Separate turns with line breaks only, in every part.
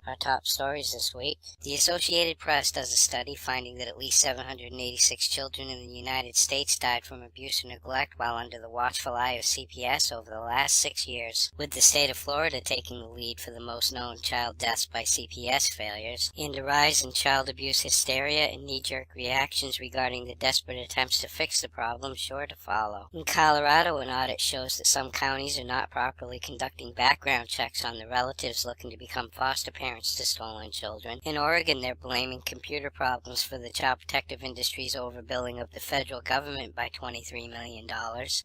Our top stories this week. The Associated Press does a study finding that at least 786 children in the United States died from abuse or neglect while under the watchful eye of CPS over the last 6 years, with the state of Florida taking the lead for the most known child deaths by CPS failures, and a rise in child abuse hysteria and knee-jerk reactions regarding the desperate attempts to fix the problem sure to follow. In Colorado, an audit shows that some counties are not properly conducting background checks on the relatives looking to become foster parents to stolen children. In Oregon, they're blaming computer problems for the child protective industry's overbilling of the federal government by $23 million.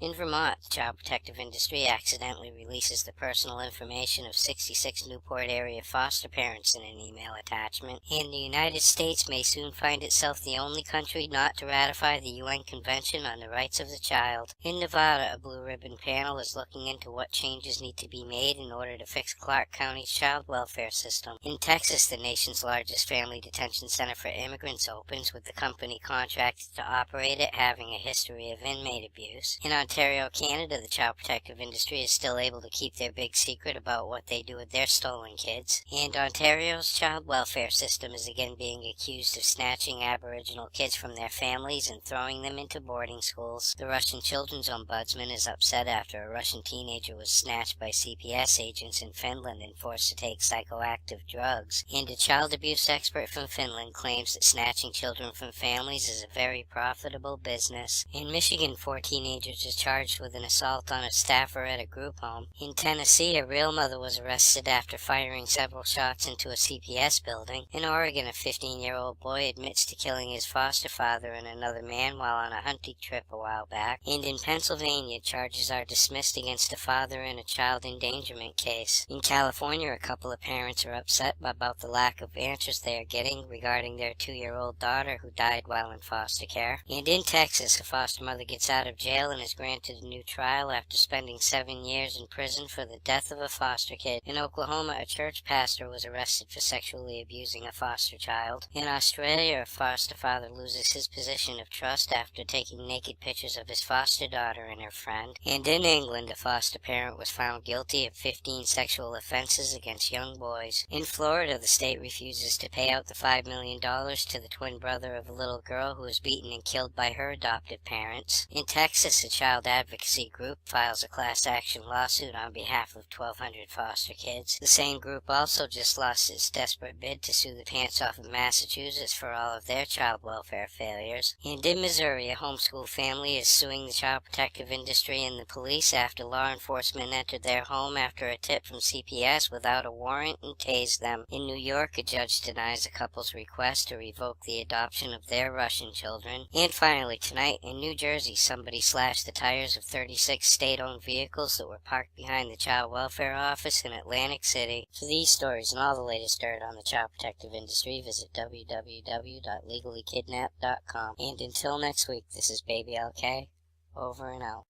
In Vermont, the child protective industry accidentally releases the personal information of 66 Newport area foster parents in an email attachment. And the United States may soon find itself the only country not to ratify the UN Convention on the Rights of the Child. In Nevada, a blue ribbon panel is looking into what changes need to be made in order to fix Clark County's child welfare system. In Texas, the nation's largest family detention center for immigrants opens, with the company contracted to operate it having a history of inmate abuse. In Ontario, Canada, the child protective industry is still able to keep their big secret about what they do with their stolen kids. And Ontario's child welfare system is again being accused of snatching Aboriginal kids from their families and throwing them into boarding schools. The Russian Children's Ombudsman is upset after a Russian teenager was snatched by CPS agents in Finland and forced to take psychoactive drugs. And a child abuse expert from Finland claims that snatching children from families is a very profitable business. In Michigan, 4 teenagers are charged with an assault on a staffer at a group home. In Tennessee, a real mother was arrested after firing several shots into a CPS building. In Oregon, a 15-year-old boy admits to killing his foster father and another man while on a hunting trip a while back. And in Pennsylvania, charges are dismissed against a father in a child endangerment case. In California, a couple of parents are upset about the lack of answers they are getting regarding their 2-year-old daughter who died while in foster care. And in Texas, a foster mother gets out of jail and is granted a new trial after spending 7 years in prison for the death of a foster kid. In Oklahoma, a church pastor was arrested for sexually abusing a foster child. In Australia, a foster father loses his position of trust after taking naked pictures of his foster daughter and her friend. And in England, a foster parent was found guilty of 15 sexual offenses against young boys. In Florida, the state refuses to pay out the $5 million to the twin brother of a little girl who was beaten and killed by her adoptive parents. In Texas, a child advocacy group files a class action lawsuit on behalf of 1,200 foster kids. The same group also just lost its desperate bid to sue the pants off of Massachusetts for all of their child welfare failures. And in Missouri, a homeschool family is suing the child protective industry and the police after law enforcement entered their home after a tip from CPS without a warrant and tased them. In New York, a judge denies a couple's request to revoke the adoption of their Russian children. And finally, tonight in New Jersey, somebody slashed the tires of 36 state-owned vehicles that were parked behind the Child Welfare Office in Atlantic City. For these stories and all the latest dirt on the child protective industry, visit www.legallykidnapped.com. And until next week, this is Baby LK, over and out.